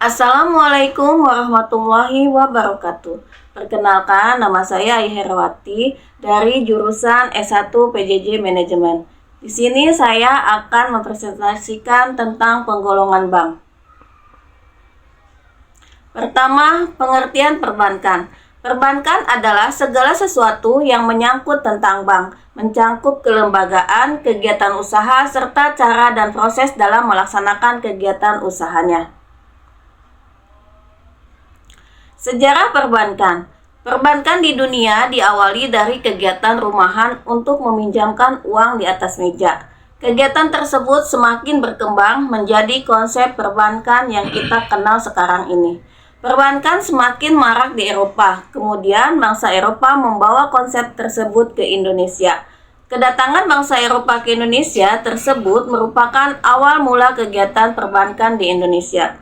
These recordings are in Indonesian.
Assalamualaikum warahmatullahi wabarakatuh. Perkenalkan, nama saya Ai Herawati dari jurusan S1 PJJ Manajemen. Di sini saya akan mempresentasikan tentang penggolongan bank. Pertama, pengertian perbankan. Perbankan adalah segala sesuatu yang menyangkut tentang bank, mencakup kelembagaan, kegiatan usaha, serta cara dan proses dalam melaksanakan kegiatan usahanya. Sejarah perbankan. Perbankan di dunia diawali dari kegiatan rumahan untuk meminjamkan uang di atas meja. Kegiatan tersebut semakin berkembang menjadi konsep perbankan yang kita kenal sekarang ini. Perbankan semakin marak di Eropa, kemudian bangsa Eropa membawa konsep tersebut ke Indonesia. Kedatangan bangsa Eropa ke Indonesia tersebut merupakan awal mula kegiatan perbankan di Indonesia.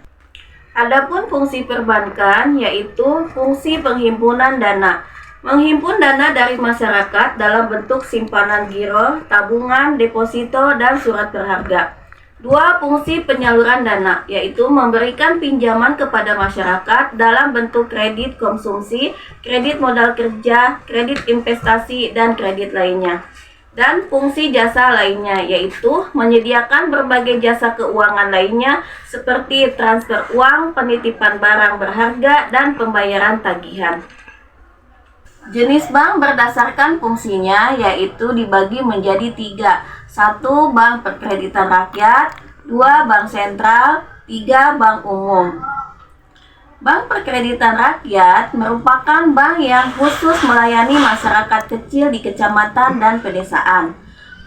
Adapun fungsi perbankan yaitu fungsi penghimpunan dana. Menghimpun dana dari masyarakat dalam bentuk simpanan giro, tabungan, deposito, dan surat berharga. Dua, fungsi penyaluran dana, yaitu memberikan pinjaman kepada masyarakat dalam bentuk kredit konsumsi, kredit modal kerja, kredit investasi, dan kredit lainnya. Dan fungsi jasa lainnya, yaitu menyediakan berbagai jasa keuangan lainnya seperti transfer uang, penitipan barang berharga, dan pembayaran tagihan. Jenis bank berdasarkan fungsinya yaitu dibagi menjadi 3. 1. Bank perkreditan rakyat, 2. Bank sentral, 3. Bank umum. Bank perkreditan rakyat merupakan bank yang khusus melayani masyarakat kecil di kecamatan dan pedesaan.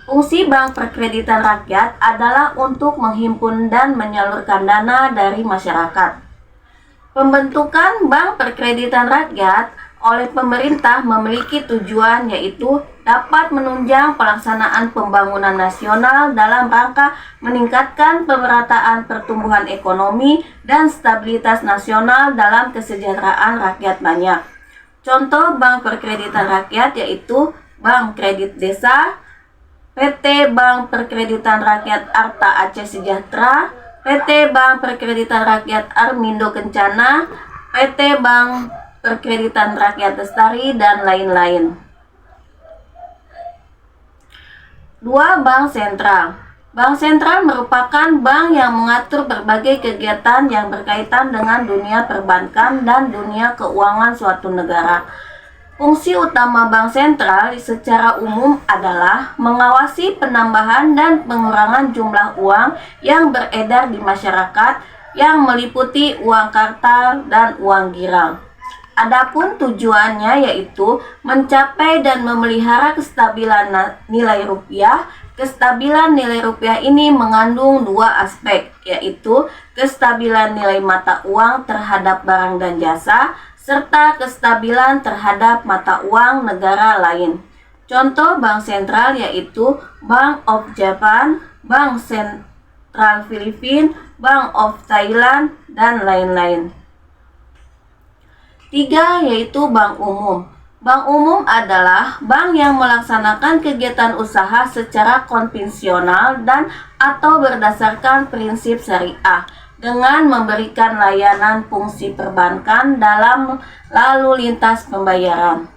Fungsi bank perkreditan rakyat adalah untuk menghimpun dan menyalurkan dana dari masyarakat. Pembentukan bank perkreditan rakyat oleh pemerintah memiliki tujuan yaitu dapat menunjang pelaksanaan pembangunan nasional dalam rangka meningkatkan pemerataan pertumbuhan ekonomi dan stabilitas nasional dalam kesejahteraan rakyat banyak. Contoh bank perkreditan rakyat yaitu Bank Kredit Desa, PT Bank Perkreditan Rakyat Arta Aceh Sejahtera, PT Bank Perkreditan Rakyat Armindo Kencana, PT Bank Perkreditan Rakyat Lestari, dan lain-lain. 2. Bank sentral. Bank sentral merupakan bank yang mengatur berbagai kegiatan yang berkaitan dengan dunia perbankan dan dunia keuangan suatu negara. Fungsi utama bank sentral secara umum adalah mengawasi penambahan dan pengurangan jumlah uang yang beredar di masyarakat yang meliputi uang kartal dan uang girang. Adapun tujuannya yaitu mencapai dan memelihara kestabilan nilai rupiah. Kestabilan nilai rupiah ini mengandung dua aspek, yaitu kestabilan nilai mata uang terhadap barang dan jasa, serta kestabilan terhadap mata uang negara lain. Contoh bank sentral yaitu Bank of Japan, Bank Sentral Filipina, Bank of Thailand, dan lain-lain. 3. Yaitu bank umum. Bank umum adalah bank yang melaksanakan kegiatan usaha secara konvensional dan atau berdasarkan prinsip syariah dengan memberikan layanan fungsi perbankan dalam lalu lintas pembayaran.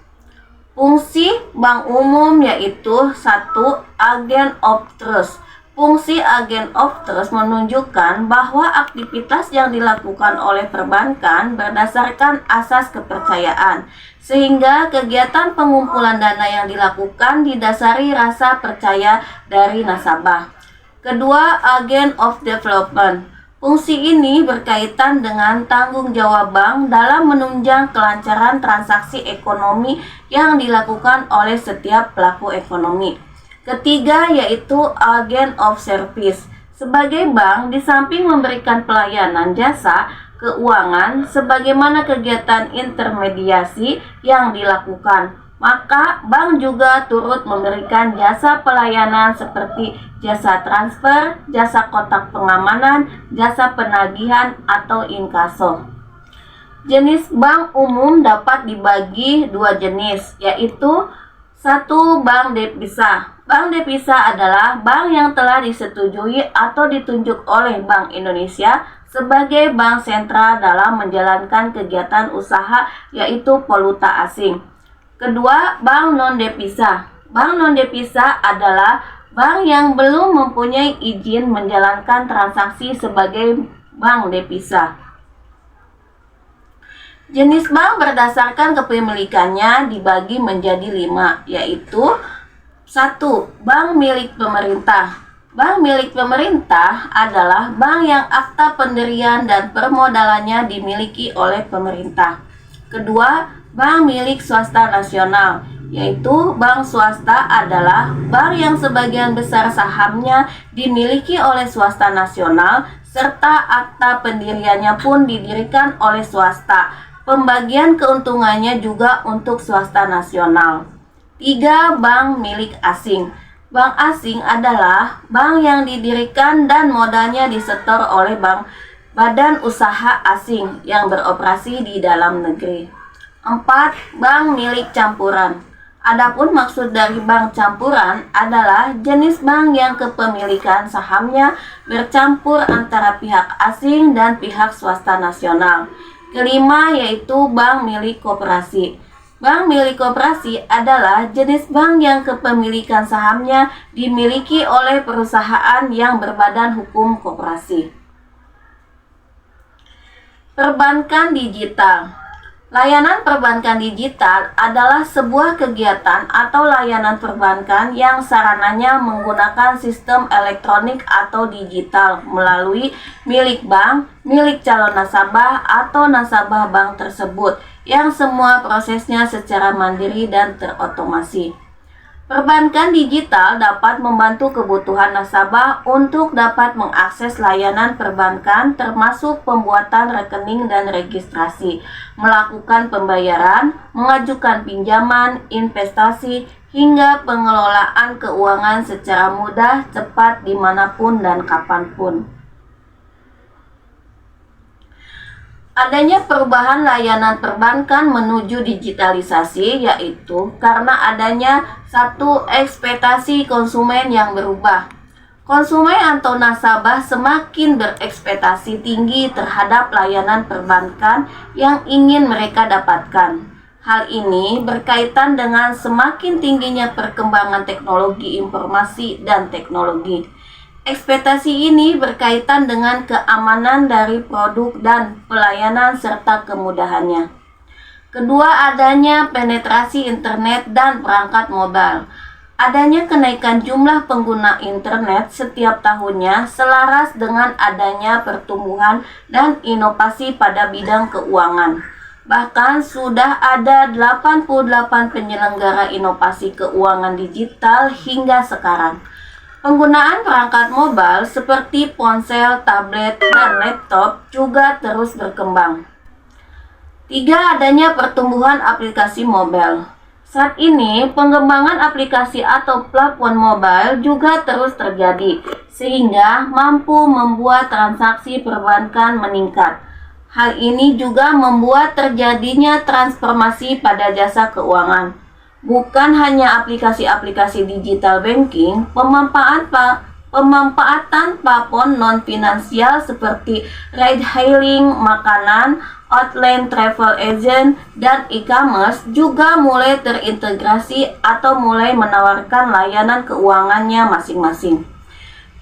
Fungsi bank umum yaitu 1. Agent of trust. Fungsi agent of trust menunjukkan bahwa aktivitas yang dilakukan oleh perbankan berdasarkan asas kepercayaan, sehingga kegiatan pengumpulan dana yang dilakukan didasari rasa percaya dari nasabah. Kedua, agent of development. Fungsi ini berkaitan dengan tanggung jawab bank dalam menunjang kelancaran transaksi ekonomi yang dilakukan oleh setiap pelaku ekonomi. Ketiga, yaitu agent of service. Sebagai bank, di samping memberikan pelayanan jasa keuangan sebagaimana kegiatan intermediasi yang dilakukan, maka bank juga turut memberikan jasa pelayanan seperti jasa transfer, jasa kotak pengamanan, jasa penagihan, atau inkaso. Jenis bank umum dapat dibagi dua jenis, yaitu 1. Bank devisa. Bank devisa adalah bank yang telah disetujui atau ditunjuk oleh Bank Indonesia sebagai bank sentral dalam menjalankan kegiatan usaha, yaitu valuta asing. Kedua, bank non-devisa. Bank non-devisa adalah bank yang belum mempunyai izin menjalankan transaksi sebagai bank devisa. Jenis bank berdasarkan kepemilikannya dibagi menjadi 5, yaitu 1. Bank milik pemerintah. Bank milik pemerintah adalah bank yang akta pendirian dan permodalannya dimiliki oleh pemerintah. Kedua, bank milik swasta nasional, yaitu bank swasta adalah bank yang sebagian besar sahamnya dimiliki oleh swasta nasional serta akta pendiriannya pun didirikan oleh swasta. Pembagian keuntungannya juga untuk swasta nasional. 3. Bank milik asing. Bank asing adalah bank yang didirikan dan modalnya disetor oleh badan usaha asing yang beroperasi di dalam negeri. 4. Bank milik campuran. Adapun maksud dari bank campuran adalah jenis bank yang kepemilikan sahamnya bercampur antara pihak asing dan pihak swasta nasional. Kelima, yaitu bank milik koperasi. Bank milik koperasi adalah jenis bank yang kepemilikan sahamnya dimiliki oleh perusahaan yang berbadan hukum koperasi. Perbankan digital. Layanan perbankan digital adalah sebuah kegiatan atau layanan perbankan yang sarananya menggunakan sistem elektronik atau digital melalui milik bank, milik calon nasabah atau nasabah bank tersebut yang semua prosesnya secara mandiri dan terotomasi. Perbankan digital dapat membantu kebutuhan nasabah untuk dapat mengakses layanan perbankan termasuk pembuatan rekening dan registrasi, melakukan pembayaran, mengajukan pinjaman, investasi, hingga pengelolaan keuangan secara mudah, cepat, dimanapun dan kapanpun. Adanya perubahan layanan perbankan menuju digitalisasi yaitu karena adanya 1. Ekspektasi konsumen yang berubah. Konsumen atau nasabah semakin berekspektasi tinggi terhadap layanan perbankan yang ingin mereka dapatkan. Hal ini berkaitan dengan semakin tingginya perkembangan teknologi informasi dan teknologi. Ekspektasi ini berkaitan dengan keamanan dari produk dan pelayanan serta kemudahannya. Kedua, adanya penetrasi internet dan perangkat mobile. Adanya kenaikan jumlah pengguna internet setiap tahunnya selaras dengan adanya pertumbuhan dan inovasi pada bidang keuangan. Bahkan sudah ada 88 penyelenggara inovasi keuangan digital hingga sekarang. Penggunaan perangkat mobile seperti ponsel, tablet, dan laptop juga terus berkembang. 3. Adanya pertumbuhan aplikasi mobile. Saat ini, pengembangan aplikasi atau platform mobile juga terus terjadi, sehingga mampu membuat transaksi perbankan meningkat. Hal ini juga membuat terjadinya transformasi pada jasa keuangan. Bukan hanya aplikasi-aplikasi digital banking, pemanfaatan platform non-finansial seperti ride-hailing makanan, online travel agent, dan e-commerce juga mulai terintegrasi atau mulai menawarkan layanan keuangannya masing-masing.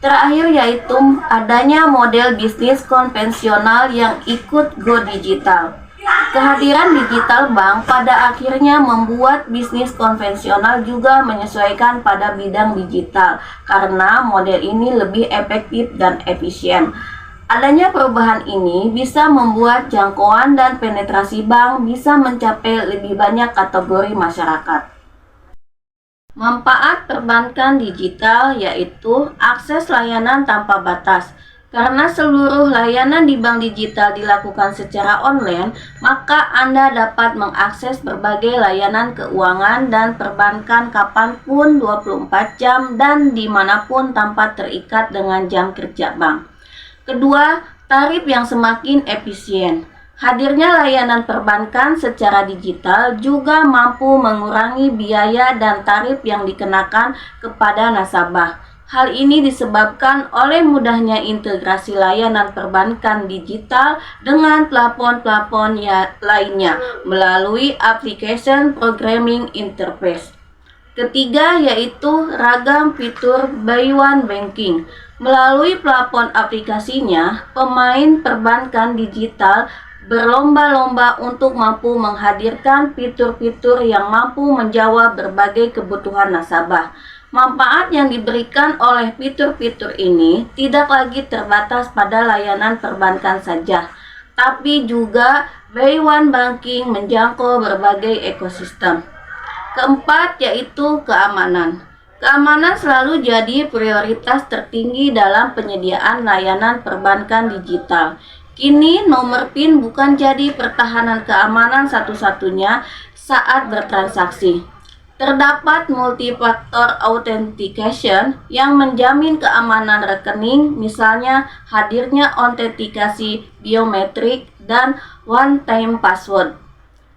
Terakhir yaitu adanya model bisnis konvensional yang ikut go digital. Kehadiran digital bank pada akhirnya membuat bisnis konvensional juga menyesuaikan pada bidang digital karena model ini lebih efektif dan efisien. Adanya perubahan ini bisa membuat jangkauan dan penetrasi bank bisa mencapai lebih banyak kategori masyarakat. Manfaat perbankan digital yaitu akses layanan tanpa batas. Karena seluruh layanan di bank digital dilakukan secara online, maka Anda dapat mengakses berbagai layanan keuangan dan perbankan kapanpun 24 jam dan dimanapun tanpa terikat dengan jam kerja bank. Kedua, tarif yang semakin efisien. Hadirnya layanan perbankan secara digital juga mampu mengurangi biaya dan tarif yang dikenakan kepada nasabah. Hal ini disebabkan oleh mudahnya integrasi layanan perbankan digital dengan plafon-plafon lainnya melalui application programming interface. Ketiga yaitu ragam fitur Buy One Banking. Melalui plafon aplikasinya, pemain perbankan digital berlomba-lomba untuk mampu menghadirkan fitur-fitur yang mampu menjawab berbagai kebutuhan nasabah. Manfaat yang diberikan oleh fitur-fitur ini tidak lagi terbatas pada layanan perbankan saja, tapi juga Buy One Banking menjangkau berbagai ekosistem. Keempat yaitu keamanan. Keamanan selalu jadi prioritas tertinggi dalam penyediaan layanan perbankan digital. Kini nomor PIN bukan jadi pertahanan keamanan satu-satunya saat bertransaksi. Terdapat multifaktor authentication yang menjamin keamanan rekening, misalnya hadirnya autentikasi biometrik dan one-time password.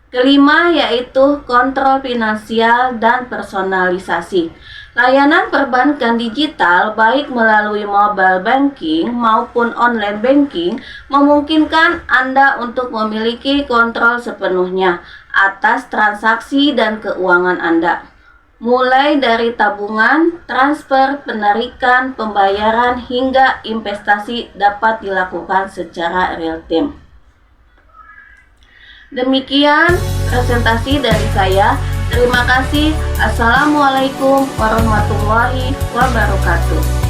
Kelima yaitu kontrol finansial dan personalisasi. Layanan perbankan digital baik melalui mobile banking maupun online banking memungkinkan Anda untuk memiliki kontrol sepenuhnya atas transaksi dan keuangan Anda. Mulai dari tabungan, transfer, penarikan, pembayaran hingga investasi dapat dilakukan secara real time. Demikian presentasi dari saya. Terima kasih. Assalamualaikum warahmatullahi wabarakatuh.